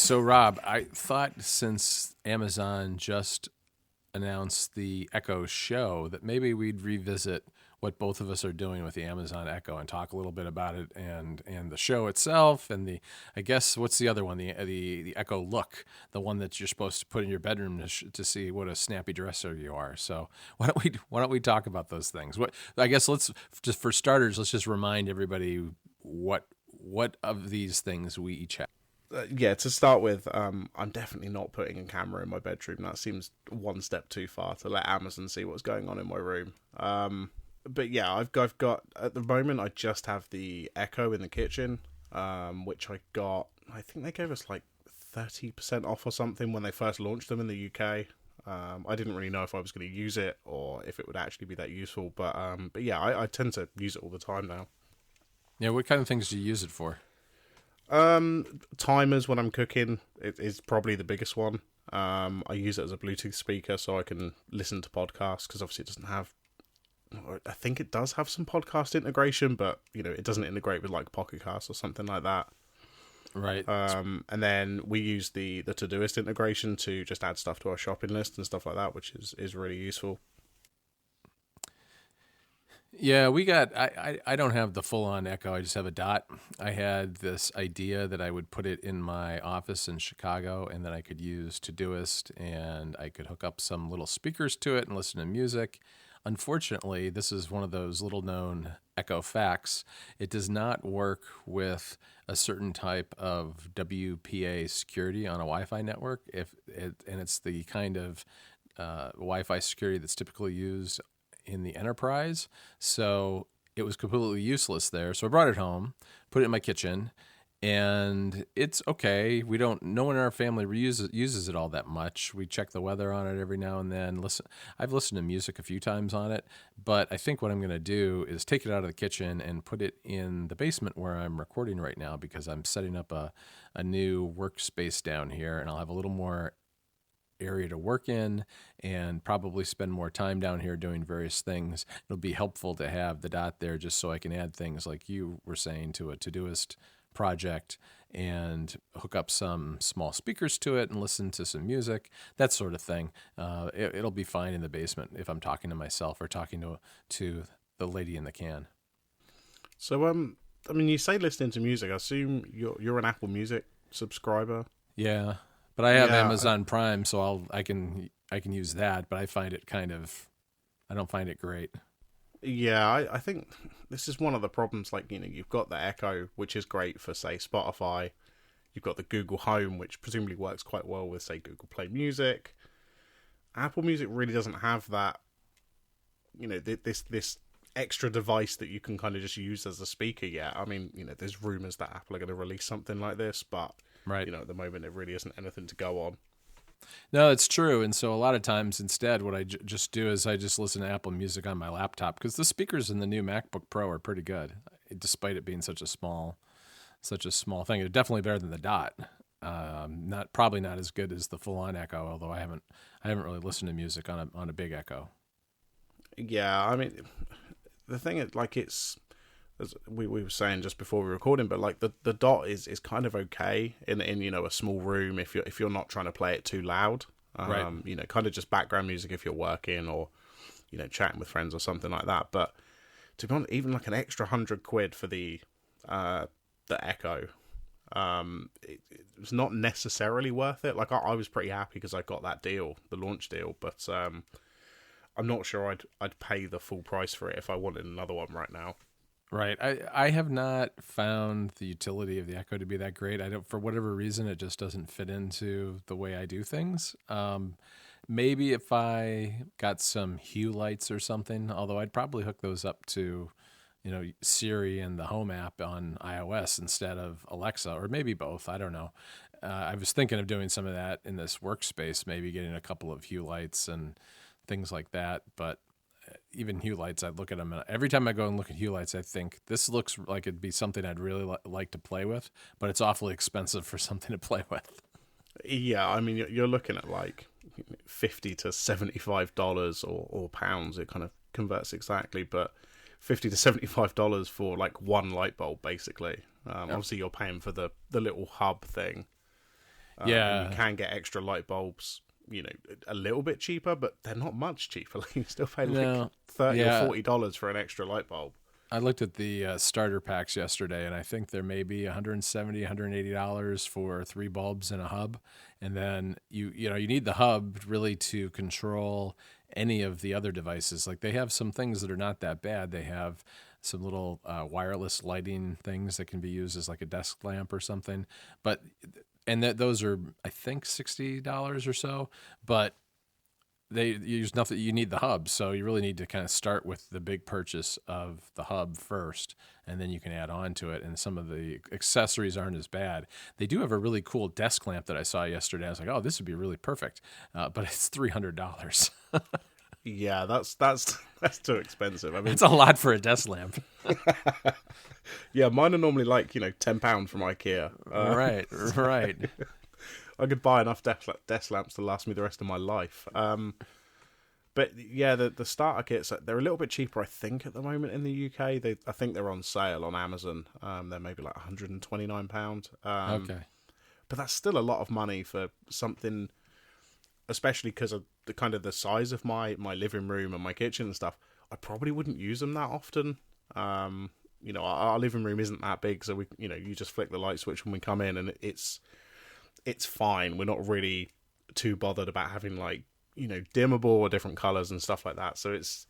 So, Rob, I thought since Amazon just announced the Echo Show that maybe we'd revisit what both of us are doing with the Amazon Echo and talk a little bit about it and the show itself and the, I guess, what's the other one, the Echo Look, the one that you're supposed to put in your bedroom to see what a snappy dresser you are. So why don't we talk about those things? What I guess let's just for starters, let's just remind everybody what of these things we each have. Yeah, to start with, I'm definitely not putting a camera in my bedroom. That seems one step too far to let Amazon see what's going on in my room. But yeah, I've got at the moment I just have the Echo in the kitchen, which I got. I think they gave us like 30% off or something when they first launched them in the UK. I didn't really know if I was going to use it or if it would actually be that useful. But yeah, I tend to use it all the time now. Yeah, what kind of things do you use it for? Timers when I'm cooking is probably the biggest one. I use it as a Bluetooth speaker so I can listen to podcasts because obviously it doesn't have. I think it does have some podcast integration, but it doesn't integrate with like Pocket Cast or something like that. Right. And then we use the Todoist integration to just add stuff to our shopping list and stuff like that, which is really useful. Yeah, I don't have the full-on Echo. I just have a Dot. I had this idea that I would put it in my office in Chicago and that I could use Todoist and I could hook up some little speakers to it and listen to music. Unfortunately, this is one of those little-known Echo facts. It does not work with a certain type of WPA security on a Wi-Fi network. And it's the kind of Wi-Fi security that's typically used in the enterprise. So it was completely useless there. So I brought it home, put it in my kitchen, and it's okay. No one in our family uses it all that much. We check the weather on it every now and then. I've listened to music a few times on it, but I think what I'm going to do is take it out of the kitchen and put it in the basement where I'm recording right now because I'm setting up a new workspace down here, and I'll have a little more area to work in and probably spend more time down here doing various things. It'll be helpful to have the Dot there just so I can add things like you were saying to a Todoist project and hook up some small speakers to it and listen to some music, that sort of thing. It'll be fine in the basement if I'm talking to myself or talking to the lady in the can. So, I mean, you say listening to music. I assume you're an Apple Music subscriber. Yeah, but I have Amazon Prime, so I can use that. But I find it I don't find it great. Yeah, I think this is one of the problems. Like, you've got the Echo, which is great for, say, Spotify. You've got the Google Home, which presumably works quite well with, say, Google Play Music. Apple Music really doesn't have that, this extra device that you can kind of just use as a speaker yet. I mean, there's rumors that Apple are going to release something like this, but, right. At the moment, it really isn't anything to go on. No, it's true. And so a lot of times instead, what I just do is I just listen to Apple Music on my laptop because the speakers in the new MacBook Pro are pretty good, despite it being such a small thing. It's definitely better than the Dot. Probably not as good as the full-on Echo, although I haven't really listened to music on a big Echo. Yeah, I mean, the thing is, like, it's, as we were saying just before we were recording, but like the Dot is kind of okay in a small room if you're not trying to play it too loud. Right. Kind of just background music if you're working or chatting with friends or something like that. But to be honest, even like an extra £100 for the Echo, it's not necessarily worth it. Like I was pretty happy because I got that deal, the launch deal, but I'm not sure I'd pay the full price for it if I wanted another one right now. Right. I have not found the utility of the Echo to be that great. For whatever reason, it just doesn't fit into the way I do things. Maybe if I got some Hue lights or something, although I'd probably hook those up to, Siri and the Home app on iOS instead of Alexa, or maybe both. I don't know. I was thinking of doing some of that in this workspace, maybe getting a couple of Hue lights and things like that. But even Hue lights, I look at them, and every time I go and look at Hue lights, I think this looks like it'd be something I'd really like to play with, but it's awfully expensive for something to play with. Yeah, I mean, you're looking at like $50 to $75 or pounds. It kind of converts exactly, but $50 to $75 for like one light bulb, basically. Obviously, you're paying for the little hub thing. And you Yeah. can get extra light bulbs, a little bit cheaper, but they're not much cheaper. Like, you still pay like No. $30 Yeah. or $40 for an extra light bulb. I looked at the starter packs yesterday, and I think there may be $170, $180 for 3 bulbs and a hub. And then you need the hub really to control any of the other devices. Like, they have some things that are not that bad. They have some little wireless lighting things that can be used as like a desk lamp or something. But those are, I think, $60 or so. But they use nothing. You need the hub, so you really need to kind of start with the big purchase of the hub first, and then you can add on to it. And some of the accessories aren't as bad. They do have a really cool desk lamp that I saw yesterday. I was like, oh, this would be really perfect, but it's $300. Yeah, that's too expensive. I mean, It's a lot for a desk lamp. yeah, mine are normally like £10 from IKEA. Right. I could buy enough desk lamps to last me the rest of my life. But yeah, the starter kits, they're a little bit cheaper, I think, at the moment in the UK. I think they're on sale on Amazon. They're maybe like £129. Okay. But that's still a lot of money for something, especially because of the size of my living room and my kitchen and stuff. I probably wouldn't use them that often. Our living room isn't that big, so you just flick the light switch when we come in, and it's fine. We're not really too bothered about having dimmable or different colors and stuff like that. So it's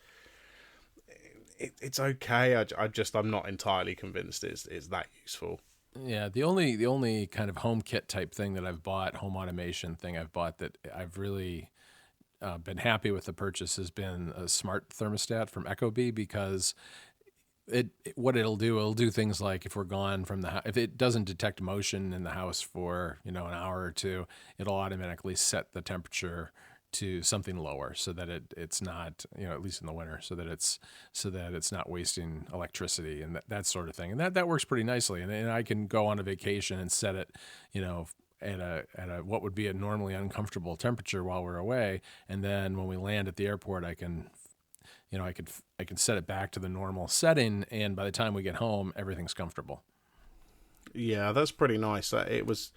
okay. I'm not entirely convinced it's that useful. Yeah, the only kind of home kit type thing that I've bought, home automation thing I've bought that I've really been happy with the purchase has been a smart thermostat from Ecobee, because it'll do things like, if we're gone from the house, if it doesn't detect motion in the house for an hour or two, it'll automatically set the temperature to something lower, so that it's not, at least in the winter, so that it's not wasting electricity and that sort of thing. And that works pretty nicely. And I can go on a vacation and set it, at a what would be a normally uncomfortable temperature while we're away, and then when we land at the airport, I can set it back to the normal setting, and by the time we get home, everything's comfortable. Yeah, that's pretty nice. It was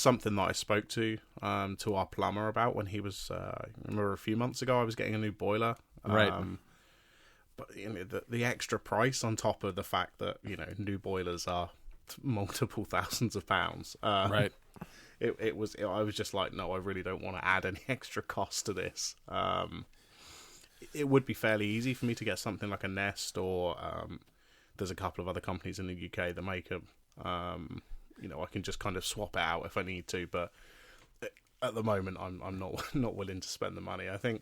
something that I spoke to our plumber about when he was. I remember a few months ago I was getting a new boiler. Right. But the extra price on top of the fact that new boilers are multiple thousands of pounds. Right. I was just like, no, I really don't want to add any extra cost to this. It would be fairly easy for me to get something like a Nest, or there's a couple of other companies in the UK that make them. I can just kind of swap it out if I need to, but at the moment I'm not willing to spend the money. I think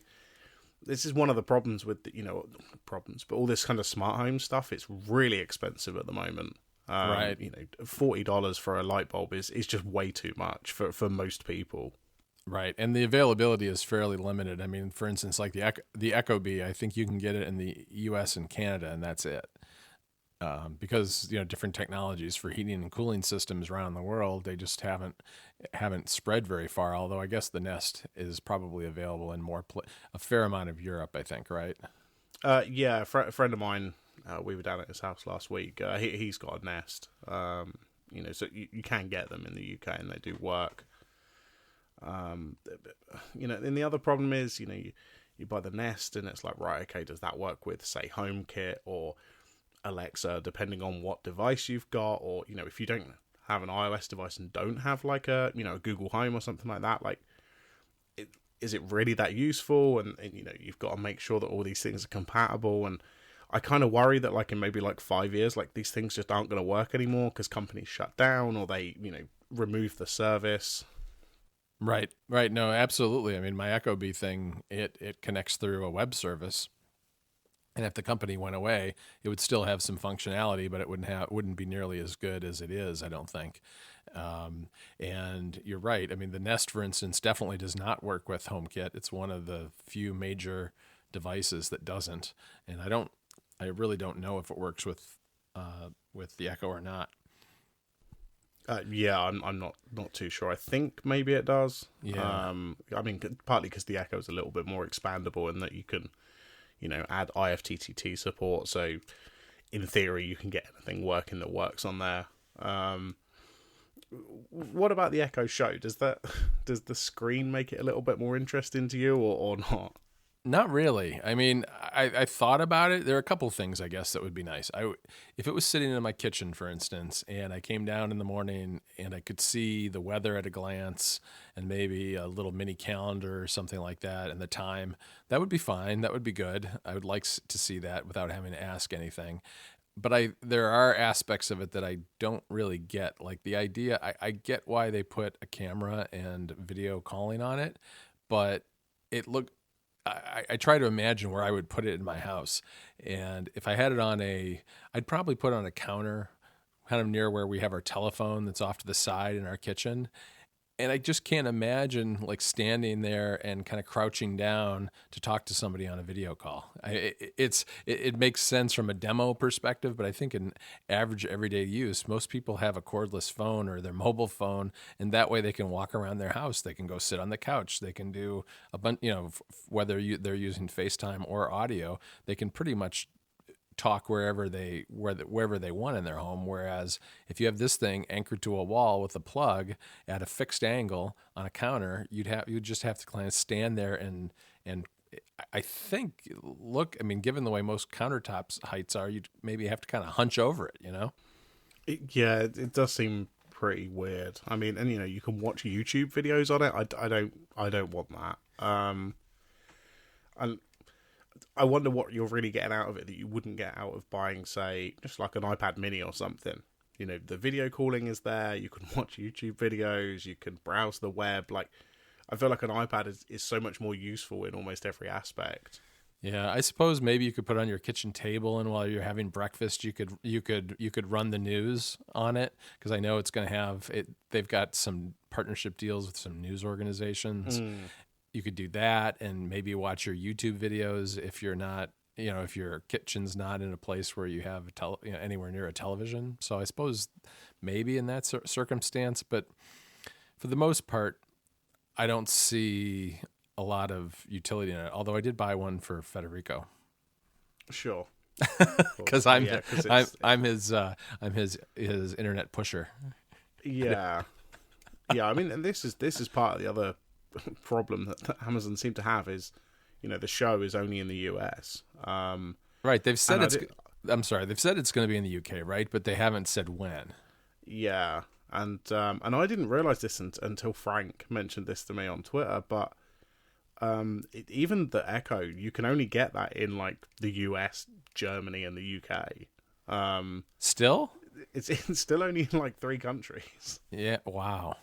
this is one of the problems with but all this kind of smart home stuff, it's really expensive at the moment. Right. $40 for a light bulb is just way too much for most people. Right, and the availability is fairly limited. I mean, for instance, like the Ecobee, I think you can get it in the U.S. and Canada, and that's it. Because different technologies for heating and cooling systems around the world, they just haven't spread very far. Although I guess the Nest is probably available in a fair amount of Europe, I think, right? Yeah, a friend of mine, we were down at his house last week. He's got a Nest. So you can get them in the UK, and they do work. And the other problem is, you buy the Nest, and it's like, right, okay, does that work with, say, HomeKit or Alexa, depending on what device you've got, or if you don't have an iOS device and don't have like a Google Home or something like that, like, is it really that useful? And you've got to make sure that all these things are compatible. And I kind of worry that like in maybe like 5 years, like these things just aren't going to work anymore because companies shut down or they remove the service. Right. No, absolutely. I mean, my Ecobee thing, it connects through a web service. And if the company went away, it would still have some functionality, but it wouldn't be nearly as good as it is, I don't think. And you're right. I mean, the Nest, for instance, definitely does not work with HomeKit. It's one of the few major devices that doesn't. And I really don't know if it works with the Echo or not. Yeah, I'm not too sure. I think maybe it does. Yeah. I mean, partly because the Echo is a little bit more expandable in that you can, add IFTTT support. So, in theory, you can get anything working that works on there. What about the Echo Show? Does the screen make it a little bit more interesting to you, or not? Not really. I mean, I thought about it. There are a couple things, I guess, that would be nice. If it was sitting in my kitchen, for instance, and I came down in the morning and I could see the weather at a glance and maybe a little mini calendar or something like that and the time, that would be fine. That would be good. I would like to see that without having to ask anything. But there are aspects of it that I don't really get. Like the idea, I get why they put a camera and video calling on it, but it looked I try to imagine where I would put it in my house. And if I had it I'd probably put it on a counter kind of near where we have our telephone that's off to the side in our kitchen. And I just can't imagine like standing there and kind of crouching down to talk to somebody on a video call. It makes sense from a demo perspective, but I think in average everyday use, most people have a cordless phone or their mobile phone, and that way they can walk around their house. They can go sit on the couch. They can do a bunch, whether they're using FaceTime or audio, they can pretty much talk wherever they want in their home. Whereas if you have this thing anchored to a wall with a plug at a fixed angle on a counter, you'd just have to kind of stand there and I think given the way most countertops heights are, you'd maybe have to kind of hunch over it, It does seem pretty weird. I mean, and you can watch YouTube videos on it. I don't want that. And I wonder what you're really getting out of it that you wouldn't get out of buying, say, just like an iPad mini or something. The video calling is there. You can watch YouTube videos. You can browse the web. Like, I feel like an iPad is so much more useful in almost every aspect. Yeah, I suppose maybe you could put it on your kitchen table, and while you're having breakfast, you could run the news on it, because I know it's going to have it. They've got some partnership deals with some news organizations. You could do that and maybe watch your YouTube videos if you're not, if your kitchen's not in a place where you have anywhere near a television. So I suppose maybe in that circumstance, but for the most part, I don't see a lot of utility in it. Although I did buy one for Federico. Sure. Because I'm his internet pusher. Yeah. Yeah. I mean, and this is part of the other problem that Amazon seem to have is, the show is only in the US. Right. They've said they've said it's going to be in the UK, right? But they haven't said when. Yeah. And I didn't realize this until Frank mentioned this to me on Twitter, but even the Echo, you can only get that in like the US, Germany, and the UK. Still? It's still only in like 3 countries. Yeah. Wow.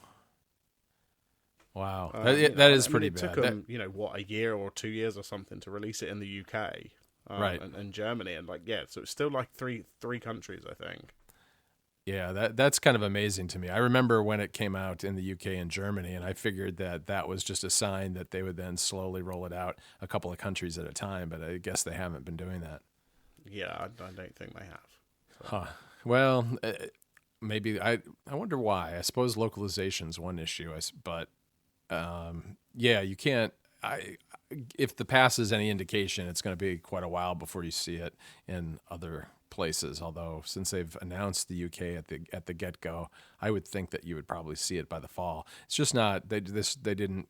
That is pretty bad. It took them, a year or 2 years or something to release it in the UK, right? And Germany, and so it's still like three countries, I think. Yeah, that's kind of amazing to me. I remember when it came out in the UK and Germany, and I figured that was just a sign that they would then slowly roll it out a couple of countries at a time. But I guess they haven't been doing that. Yeah, I don't think they have. So. Huh. Well, maybe I wonder why. I suppose localization's one issue, but. You can't. If the pass is any indication, it's going to be quite a while before you see it in other places. Although, since they've announced the UK at the get go, I would think that you would probably see it by the fall. It's just not. They didn't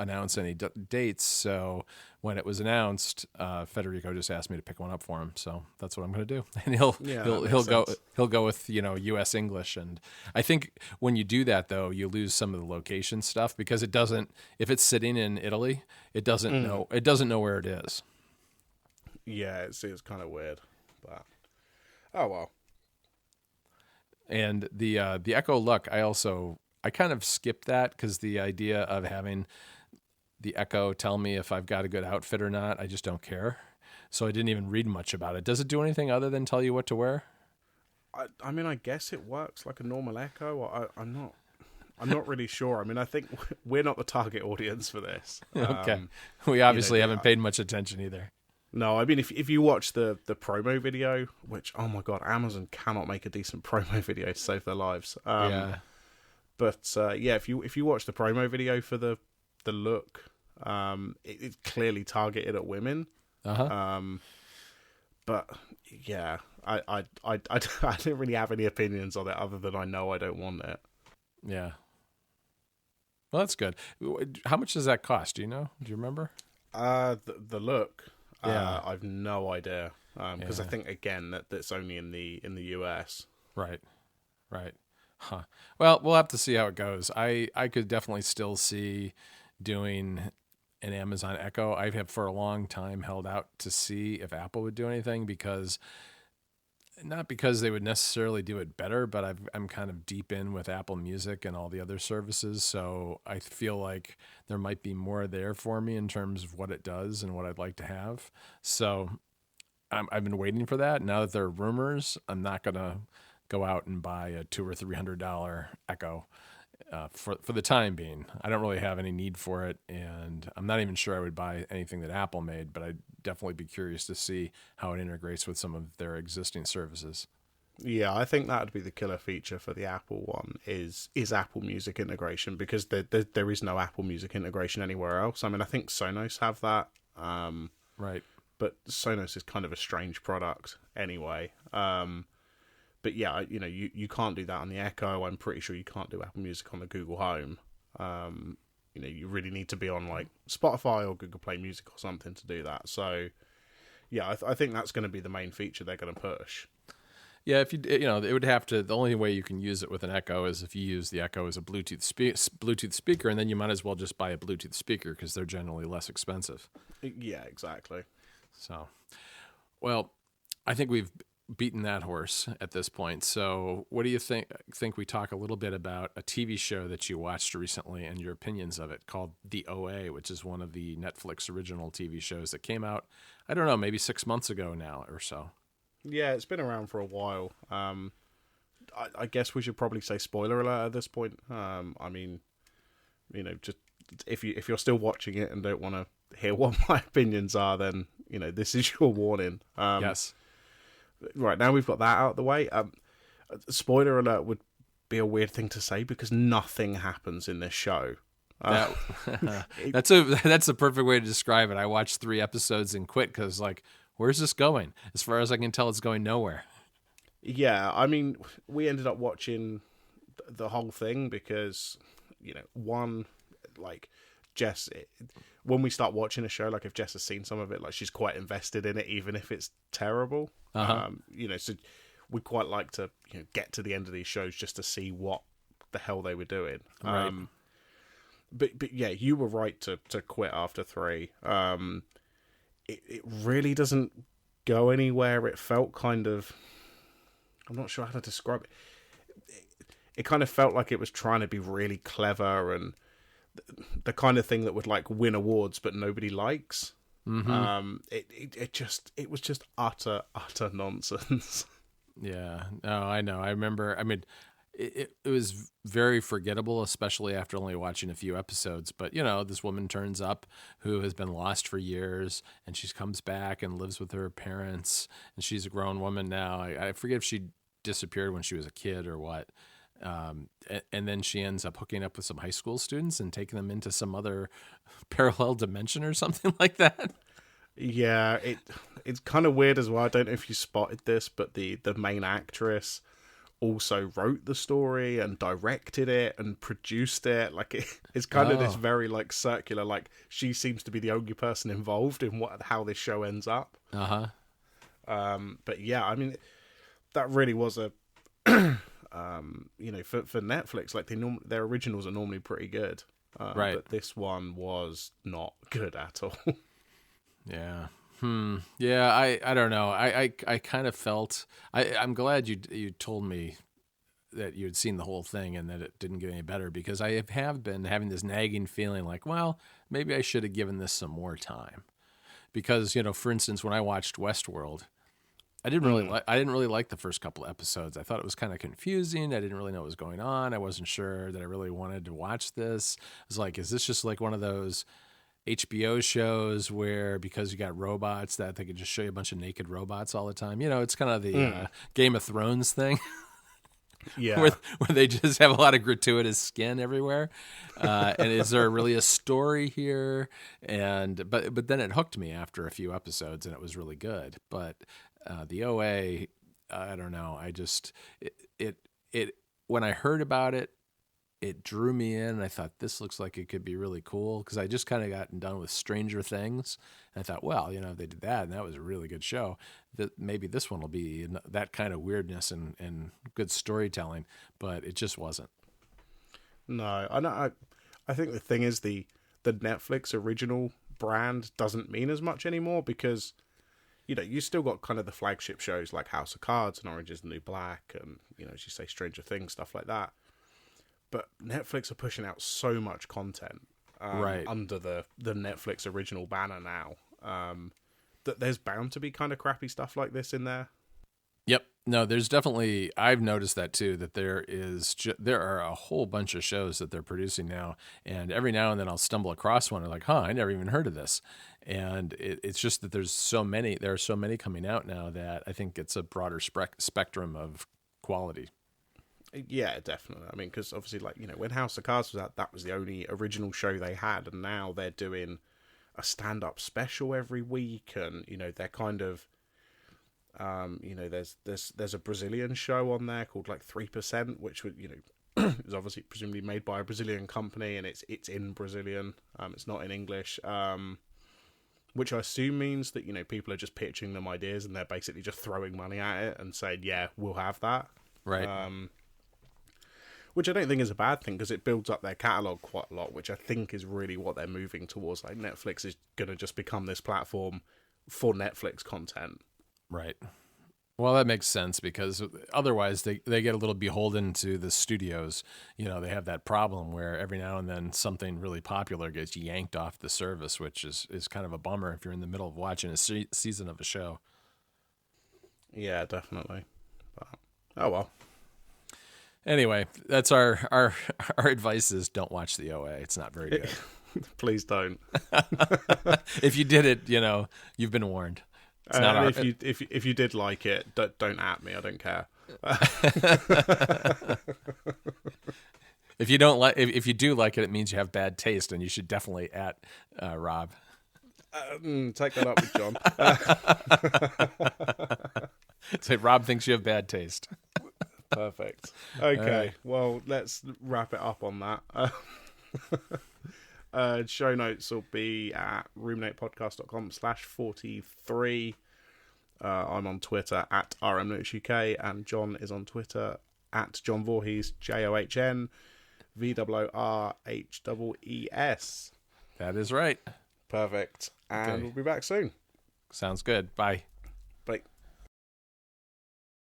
announce any dates. So when it was announced, Federico just asked me to pick one up for him. So that's what I'm going to do. And he'll go with U.S. English. And I think when you do that, though, you lose some of the location stuff, because it doesn't. If it's sitting in Italy, it doesn't know. It doesn't know where it is. Yeah, it's kind of weird, but oh well. And the Echo Look, I kind of skipped that, because the idea of having the Echo tell me if I've got a good outfit or not, I just don't care. So I didn't even read much about it. Does it do anything other than tell you what to wear? I mean, I guess it works like a normal Echo. I'm not really sure. I mean, I think we're not the target audience for this. Okay. We obviously haven't paid much attention either. No, I mean, if you watch the promo video, which, oh my God, Amazon cannot make a decent promo video to save their lives. Yeah. But if you watch the promo video for the Look, it's clearly targeted at women. Uh-huh. But yeah, I didn't really have any opinions on it other than I know I don't want it. Yeah. Well, that's good. How much does that cost? Do you know? Do you remember? The look, Yeah. I've no idea. Because I Yeah. think again that's only in the US. Right. Right. Huh. Well, we'll have to see how it goes. I could definitely still see doing an Amazon Echo. I have for a long time held out to see if Apple would do anything because not because they would necessarily do it better, but I'm kind of deep in with Apple Music and all the other services. So I feel like there might be more there for me in terms of what it does and what I'd like to have. So I've been waiting for that. Now that there are rumors, I'm not going to go out and buy a $200 or $300 Echo for the time being. I don't really have any need for it, and I'm not even sure I would buy anything that Apple made, but I'd definitely be curious to see how it integrates with some of their existing services. Yeah, I think that would be the killer feature for the Apple one is Apple Music integration, because there is no Apple Music integration anywhere else. I mean, I think Sonos have that, Right. but Sonos is kind of a strange product anyway. But yeah, you can't do that on the Echo. I'm pretty sure you can't do Apple Music on the Google Home. You really need to be on like Spotify or Google Play Music or something to do that. So yeah, I think that's going to be the main feature they're going to push. Yeah, if it would have to. The only way you can use it with an Echo is if you use the Echo as a Bluetooth speaker, and then you might as well just buy a Bluetooth speaker because they're generally less expensive. Yeah, exactly. So, well, I think we've beaten that horse at this point. So, what do you think we talk a little bit about a TV show that you watched recently and your opinions of it, called The OA, which is one of the Netflix original TV shows that came out, I don't know, maybe 6 months ago now or so. Yeah, it's been around for a while. I guess we should probably say spoiler alert at this point. I mean, just if you're still watching it and don't want to hear what my opinions are, then this is your warning. Yes. Right, now we've got that out of the way. Spoiler alert would be a weird thing to say because nothing happens in this show. That's a perfect way to describe it. I watched 3 episodes and quit because, like, where's this going? As far as I can tell, it's going nowhere. Yeah, I mean, we ended up watching the whole thing because, one, like, Jess, when we start watching a show, like, if Jess has seen some of it, like, she's quite invested in it, even if it's terrible. Uh-huh. So we quite like to get to the end of these shows just to see what the hell they were doing. Right. But yeah, you were right to quit after 3. It really doesn't go anywhere. It felt kind of, I'm not sure how to describe it. It kind of felt like it was trying to be really clever and the kind of thing that would like win awards, but nobody likes. Mm-hmm. It was just utter nonsense. Yeah. No, I know. I remember. I mean, it was very forgettable, especially after only watching a few episodes. But, this woman turns up who has been lost for years, and she comes back and lives with her parents, and she's a grown woman now. I forget if she disappeared when she was a kid or what. And then she ends up hooking up with some high school students and taking them into some other parallel dimension or something like that. Yeah, it's kind of weird as well. I don't know if you spotted this, but the main actress also wrote the story and directed it and produced it. Like it's kind of this very like circular. Like she seems to be the only person involved in how this show ends up. But yeah, I mean, that really was a for Netflix. Like their originals are normally pretty good, right? But this one was not good at all. Yeah. Yeah, I don't know. I kind of felt I'm glad you told me that you had seen the whole thing and that it didn't get any better, because I have been having this nagging feeling like, well, maybe I should have given this some more time. Because, for instance, when I watched Westworld, I didn't really like the first couple of episodes. I thought it was kind of confusing. I didn't really know what was going on. I wasn't sure that I really wanted to watch this. I was like, is this just like one of those HBO shows where because you got robots that they could just show you a bunch of naked robots all the time? It's kind of the Game of Thrones thing. Yeah, where they just have a lot of gratuitous skin everywhere. And is there really a story here? But then it hooked me after a few episodes and it was really good. But the OA, I don't know. It when I heard about it, it drew me in, and I thought this looks like it could be really cool because I just kind of gotten done with Stranger Things, and I thought, well, they did that, and that was a really good show. That maybe this one will be that kind of weirdness and good storytelling, but it just wasn't. No, I know. I think the thing is the Netflix original brand doesn't mean as much anymore because you still got kind of the flagship shows like House of Cards and Orange is the New Black and as you say, Stranger Things, stuff like that. But Netflix are pushing out so much content Right. under the Netflix original banner now that there's bound to be kind of crappy stuff like this in there. Yep. No, there's definitely, I've noticed that too, that there are a whole bunch of shows that they're producing now. And every now and then I'll stumble across one and like, I never even heard of this. And it's just that there are so many coming out now that I think it's a broader spectrum of quality. Yeah, definitely. I mean, because obviously, when House of Cards was out, that was the only original show they had, and now they're doing a stand-up special every week, and they're kind of, there's a Brazilian show on there called 3%, which would is obviously presumably made by a Brazilian company, and it's in Brazilian. It's not in English. Which I assume means that people are just pitching them ideas, and they're basically just throwing money at it and saying, "Yeah, we'll have that." Right. Which I don't think is a bad thing because it builds up their catalogue quite a lot, which I think is really what they're moving towards. Netflix is going to just become this platform for Netflix content. Right. Well, that makes sense because otherwise they get a little beholden to the studios. They have that problem where every now and then something really popular gets yanked off the service, which is kind of a bummer if you're in the middle of watching a season of a show. Yeah, definitely. But, oh, well. Anyway, that's our advice is don't watch the OA. It's not very good. Please don't. If you did it, you've been warned. It's not if you did like it, don't at me. I don't care. If you don't like, if you do like it, it means you have bad taste, and you should definitely at Rob. Take that up with John. Say Rob thinks you have bad taste. Perfect. Okay, well, let's wrap it up on that. Show notes will be at ruminatepodcast.com/43. I'm on Twitter at RMNoteSUK, and John is on Twitter at John Voorhees, JOHN VOORHEES. That is right. Perfect. And Okay. We'll be back soon. Sounds good. Bye.